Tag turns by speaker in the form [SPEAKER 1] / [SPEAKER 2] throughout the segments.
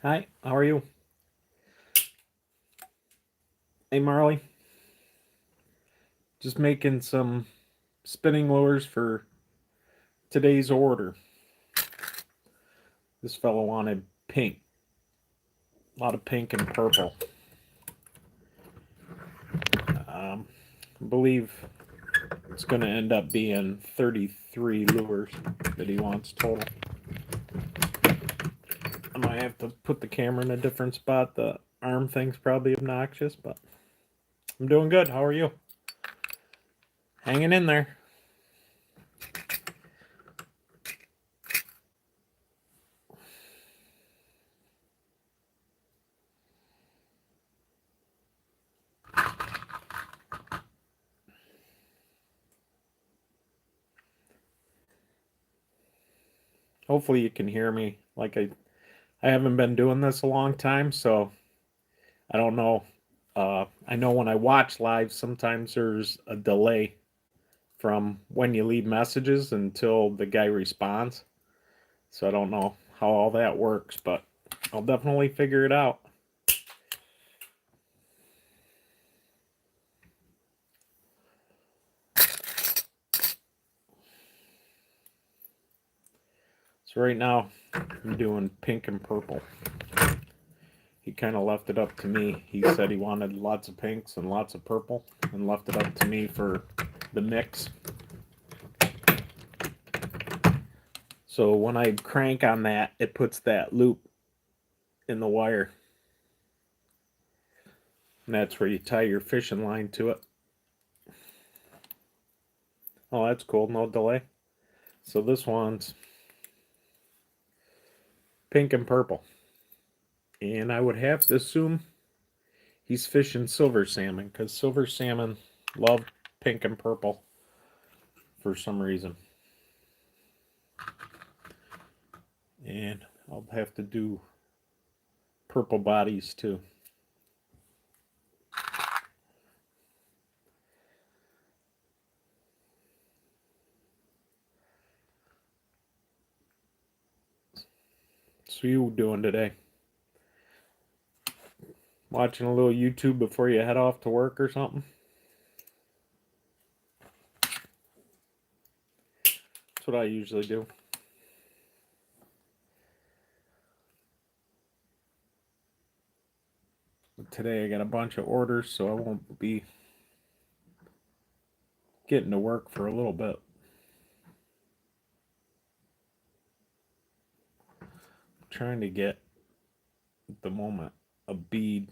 [SPEAKER 1] Hi, how are you? Hey, Marley. Just making some spinning lures for today's order. This fellow wanted pink, a lot of pink and purple. I believe it's going to end up being 33 lures that he wants total. I might have to put the camera in a different spot. The arm thing's probably obnoxious, but I'm doing good. How are you? Hanging in there. Hopefully you can hear me. I haven't been doing this a long time, so I don't know. I know when I watch live, sometimes there's a delay from when you leave messages until the guy responds. So I don't know how all that works, but I'll definitely figure it out. So right now, I'm doing pink and purple. He kind of left it up to me. He said he wanted lots of pinks and lots of purple and left it up to me for the mix. So when I crank on that, it puts that loop in the wire. And that's where you tie your fishing line to it. Oh, that's cool. No delay. So this one's pink and purple. And I would have to assume he's fishing silver salmon because silver salmon love pink and purple for some reason. And I'll have to do purple bodies too. So you doing today? Watching a little YouTube before you head off to work or something? That's what I usually do. But today I got a bunch of orders, so I won't be getting to work for a little bit. I'm trying to get at the moment a bead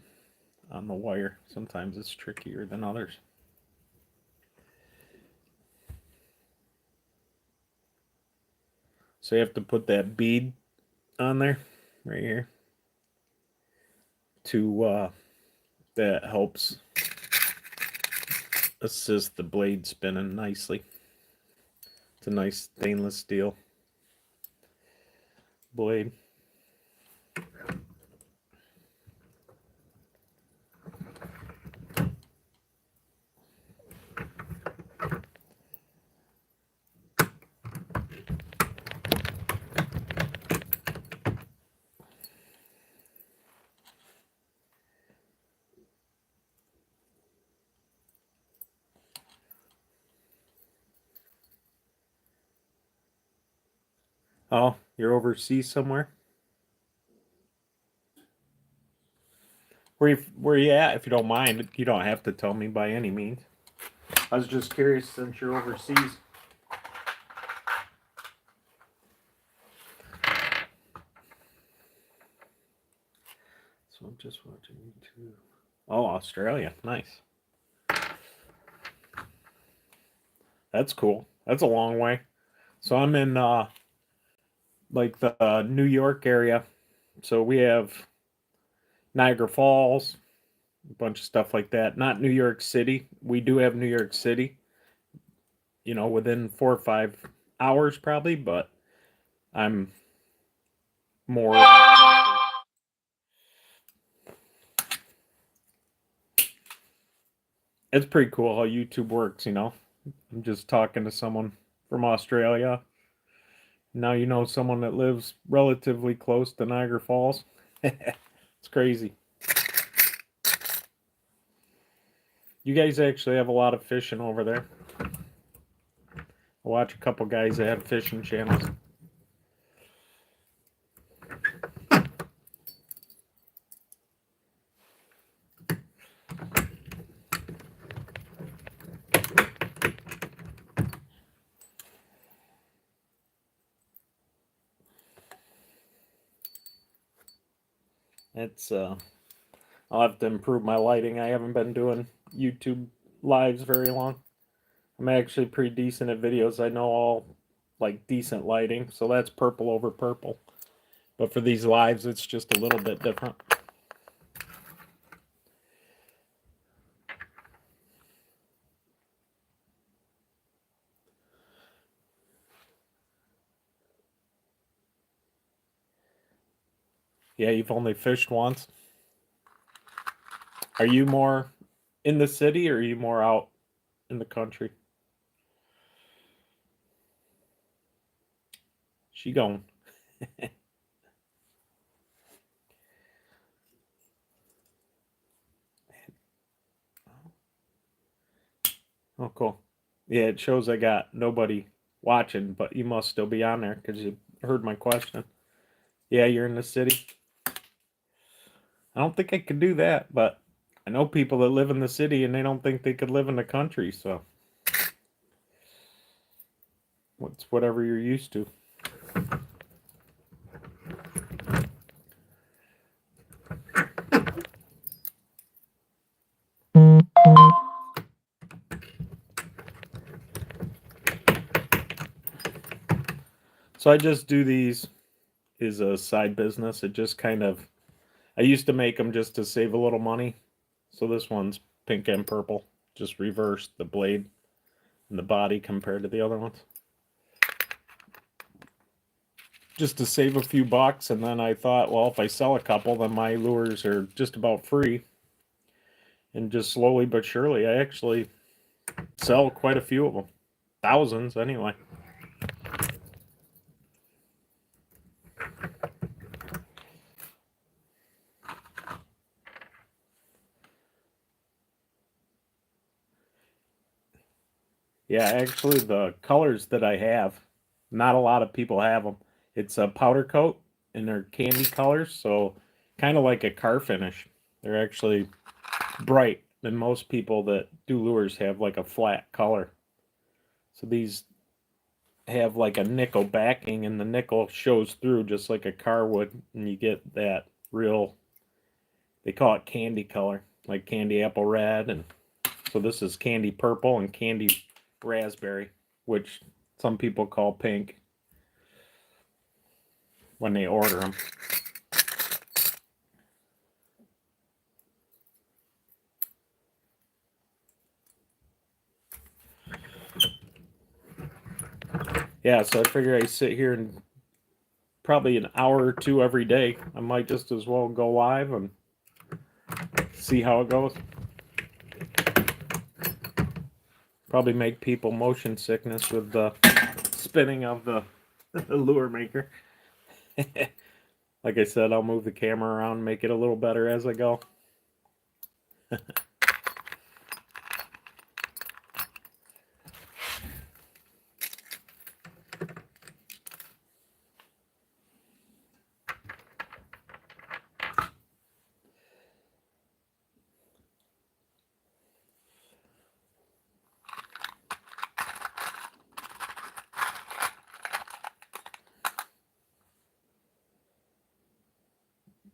[SPEAKER 1] on the wire. Sometimes it's trickier than others. So you have to put that bead on there, right here, to that helps assist the blade spinning nicely. It's a nice stainless steel blade. Oh, you're overseas somewhere? Where you at? If you don't mind, you don't have to tell me by any means. I was just curious since you're overseas. So I'm just watching YouTube. Oh, Australia, nice. That's cool. That's a long way. So I'm in like the New York area. So we have Niagara Falls, a bunch of stuff like that. Not New York City. We do have New York City, within 4 or 5 hours probably, but I'm more. It's pretty cool how YouTube works. I'm just talking to someone from Australia. Now you know someone that lives relatively close to Niagara Falls. It's crazy. You guys actually have a lot of fishing over there. I watch a couple guys that have fishing channels. It's I'll have to improve my lighting. I haven't been doing YouTube lives very long. I'm actually pretty decent at videos. I know all like decent lighting, so that's purple over purple. But for these lives, it's just a little bit different. Yeah, you've only fished once. Are you more in the city or are you more out in the country? She going. Oh, cool. Yeah, it shows I got nobody watching, but you must still be on there because you heard my question. Yeah, you're in the city. I don't think I could do that, but I know people that live in the city and they don't think they could live in the country, so it's whatever you're used to. So I just do these as a side business. It just kind of, I used to make them just to save a little money. So this one's pink and purple, just reversed the blade and the body compared to the other ones. Just to save a few bucks, and then I thought, well, if I sell a couple, then my lures are just about free. And just slowly but surely, I actually sell quite a few of them. Thousands, anyway. Yeah, actually, the colors that I have, not a lot of people have them. It's a powder coat, and they're candy colors, so kind of like a car finish. They're actually bright than most people that do lures have like a flat color. So these have like a nickel backing, and the nickel shows through just like a car would, and you get that real. They call it candy color, like candy apple red, and so this is candy purple and candy raspberry, which some people call pink when they order them. Yeah, so I figure I sit here and probably an hour or two every day. I might just as well go live and see how it goes. Probably make people motion sickness with the spinning of the lure maker. Like I said, I'll move the camera around, make it a little better as I go.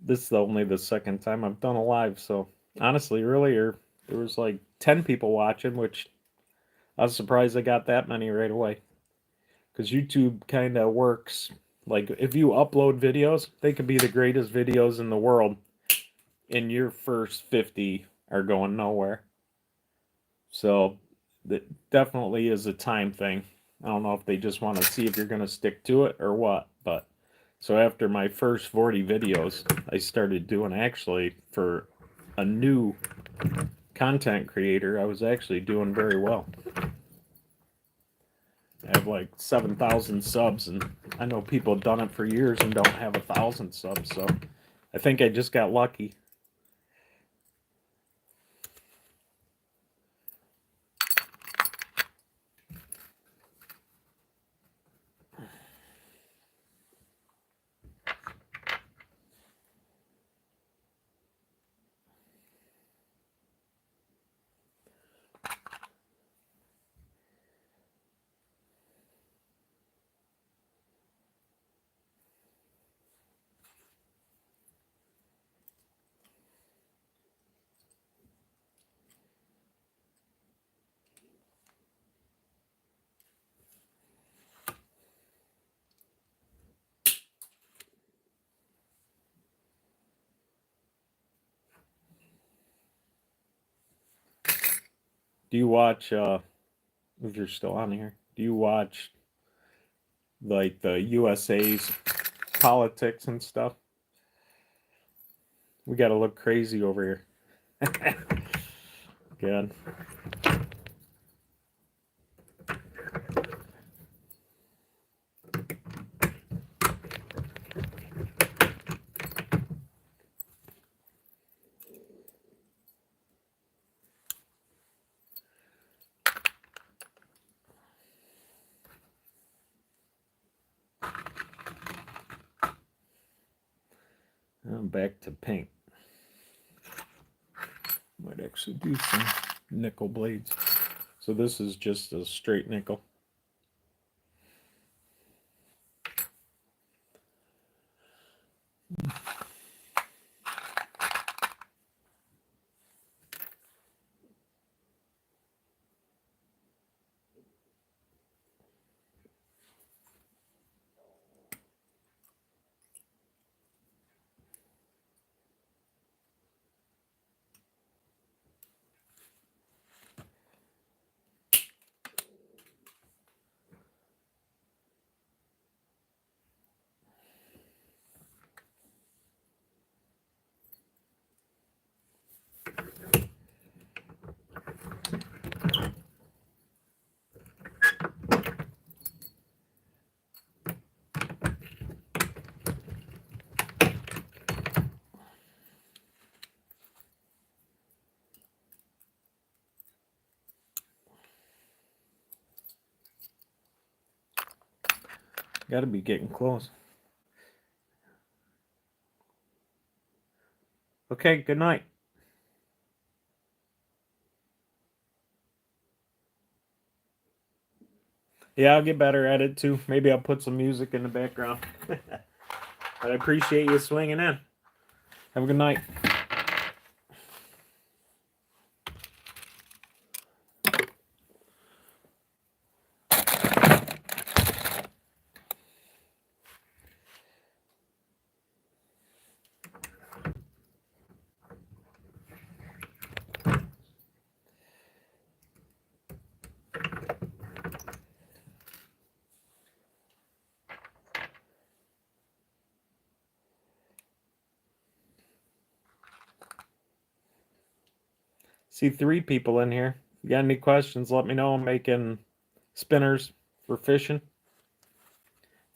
[SPEAKER 1] This is only the second time I've done a live, so honestly, earlier there was like 10 people watching, which I was surprised I got that many right away. Because YouTube kind of works like if you upload videos, they could be the greatest videos in the world, and your first 50 are going nowhere. So that definitely is a time thing. I don't know if they just want to see if you're going to stick to it or what, but so after my first 40 videos, I started doing actually for a new content creator, I was actually doing very well. I have like 7,000 subs, and I know people have done it for years and don't have 1,000 subs, so I think I just got lucky. Do you watch, if you're still on here, do you watch like the USA's politics and stuff? We got to look crazy over here. Good. Back to pink. Might actually do some nickel blades. So this is just a straight nickel. Got to be getting close. Okay, good night. Yeah, I'll get better at it too. Maybe I'll put some music in the background. But I appreciate you swinging in. Have a good night. See 3 people in here. You got any questions, let me know. I'm making spinners for fishing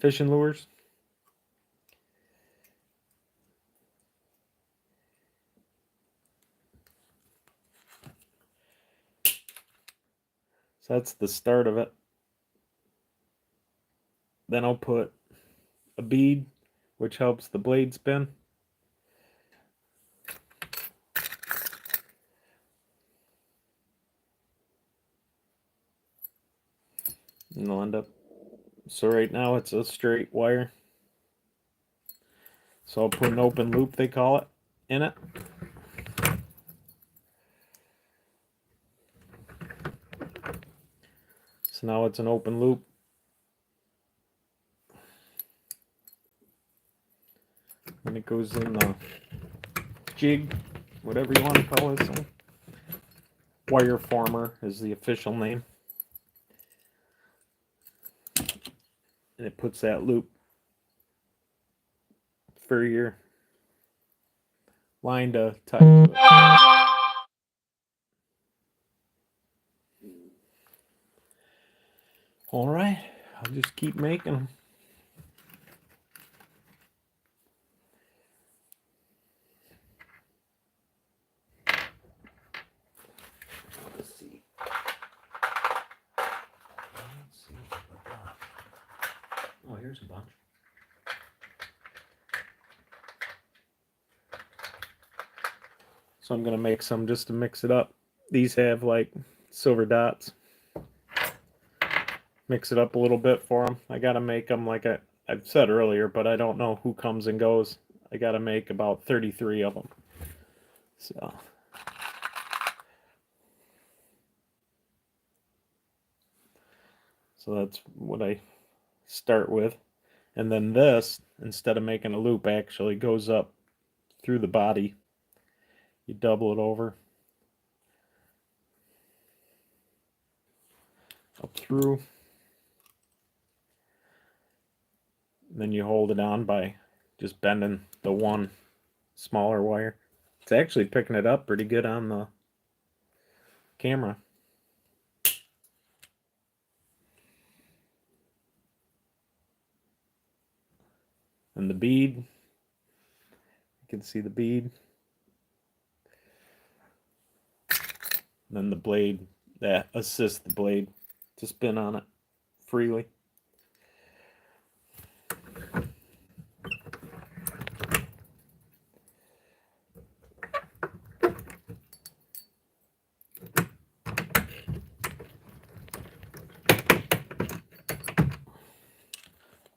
[SPEAKER 1] lures. So that's the start of it. Then I'll put a bead, which helps the blade spin. And they'll end up. So right now it's a straight wire. So I'll put an open loop, they call it, in it. So now it's an open loop. And it goes in the jig, whatever you want to call this thing. Wire former is the official name. And it puts that loop for your line to tie to it. All right, I'll just keep making them. There's a bunch. So I'm going to make some just to mix it up. These have like silver dots. Mix it up a little bit for them. I got to make them like I've said earlier, but I don't know who comes and goes. I got to make about 33 of them. So that's what I start with. And then this, instead of making a loop, actually goes up through the body. You double it over. Up through. And then you hold it on by just bending the one smaller wire. It's actually picking it up pretty good on the camera. And the bead, you can see the bead. And then the blade that assists the blade to spin on it freely.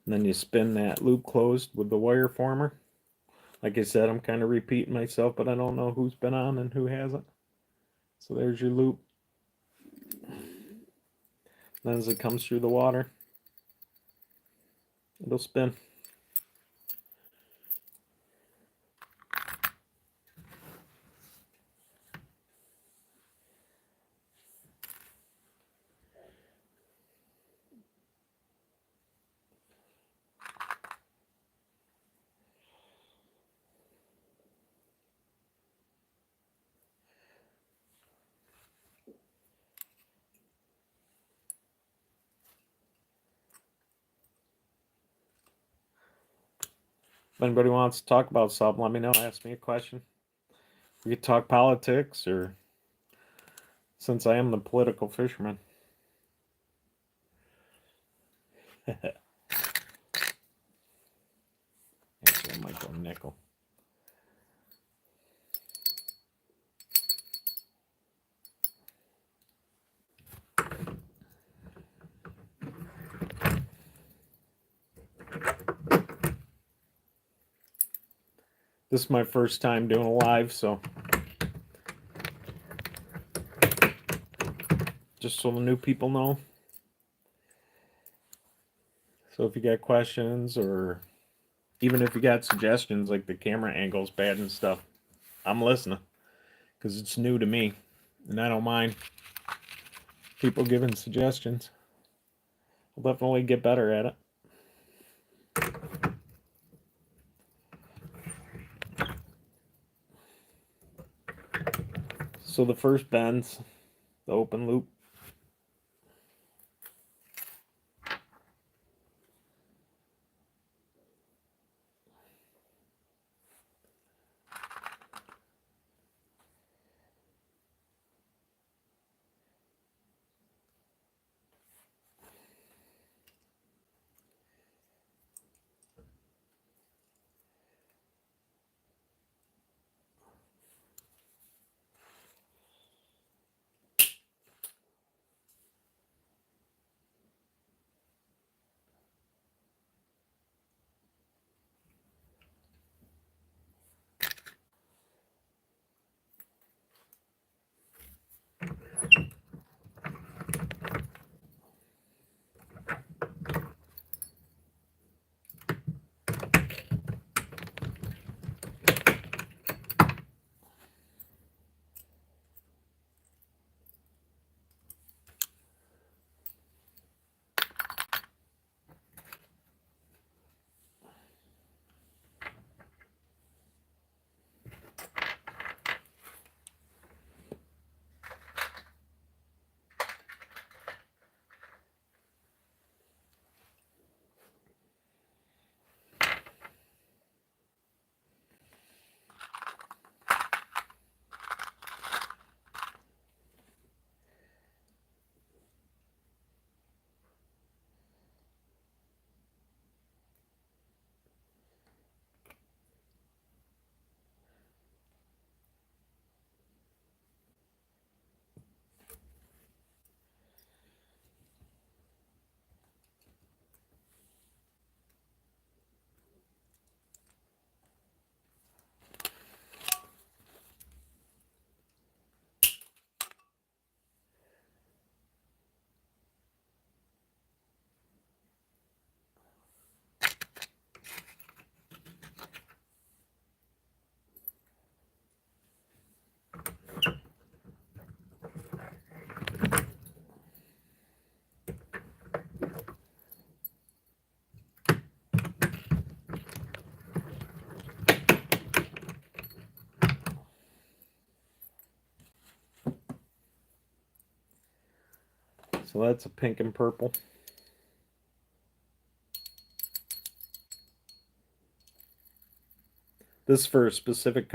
[SPEAKER 1] And then you spin that loop closed with the wire former. Like I said, I'm kind of repeating myself, but I don't know who's been on and who hasn't. So there's your loop. Then as it comes through the water, it'll spin. If anybody wants to talk about something, let me know. Ask me a question. We could talk politics, or since I am the political fisherman. Actually, I might go nickel. This is my first time doing a live, so just so the new people know. So if you got questions, or even if you got suggestions, like the camera angle's bad and stuff, I'm listening, because it's new to me, and I don't mind people giving suggestions. I'll definitely get better at it. So the first bend's the open loop. So that's a pink and purple. This is for a specific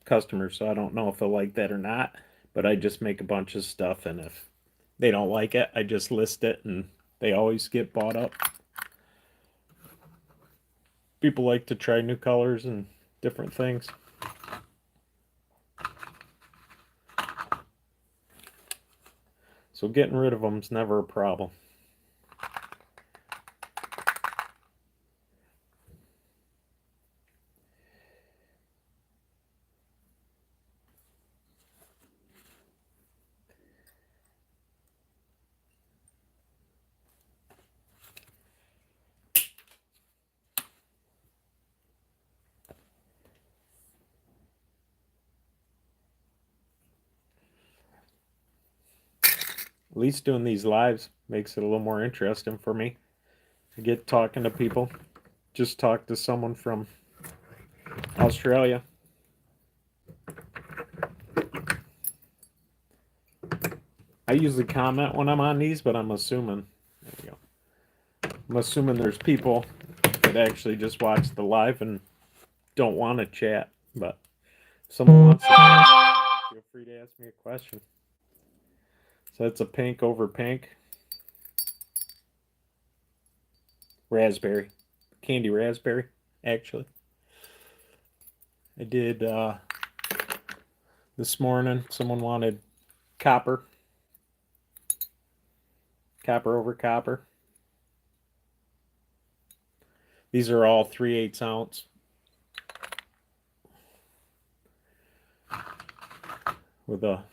[SPEAKER 1] customer, so I don't know if they'll like that or not. But I just make a bunch of stuff, and if they don't like it, I just list it, and they always get bought up. People like to try new colors and different things. So getting rid of them is never a problem. At least doing these lives makes it a little more interesting for me. I get talking to people. Just talked to someone from Australia. I usually comment when I'm on these, but I'm assuming, there we go. I'm assuming there's people that actually just watch the live and don't want to chat. But if someone wants to chat, feel free to ask me a question. So that's a pink over pink. Raspberry. Candy raspberry, actually. I did this morning. Someone wanted copper. Copper over copper. These are all 3/8 ounce. With a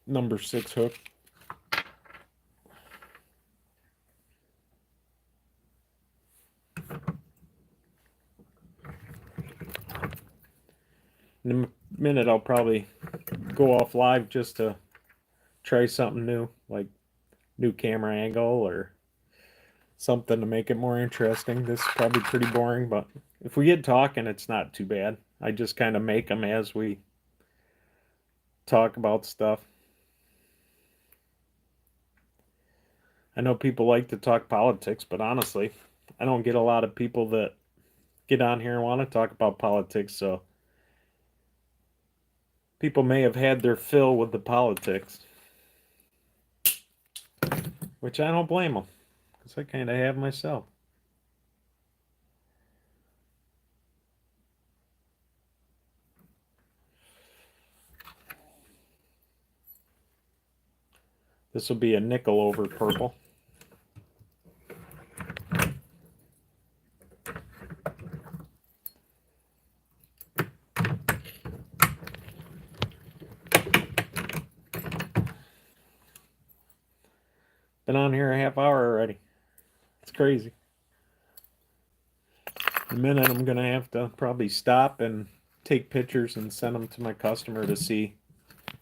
[SPEAKER 1] number 6 hook. In a minute, I'll probably go off live just to try something new, like new camera angle or something to make it more interesting. This is probably pretty boring, but if we get talking, it's not too bad. I just kind of make them as we talk about stuff. I know people like to talk politics, but honestly, I don't get a lot of people that get on here and want to talk about politics, so people may have had their fill with the politics, which I don't blame them, because I kind of have myself. This will be a nickel over purple. Been on here a half hour already. It's crazy. In a minute, I'm going to have to probably stop and take pictures and send them to my customer to see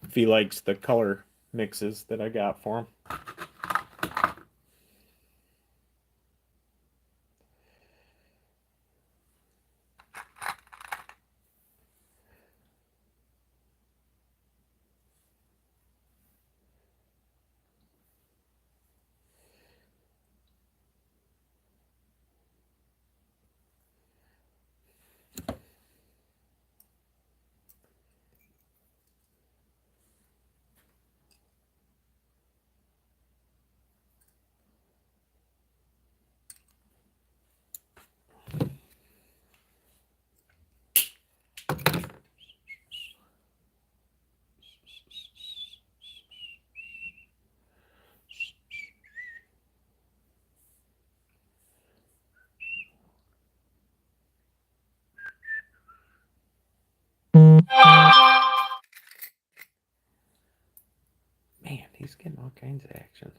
[SPEAKER 1] if he likes the color mixes that I got for him. Man, he's getting all kinds of action.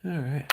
[SPEAKER 1] All right.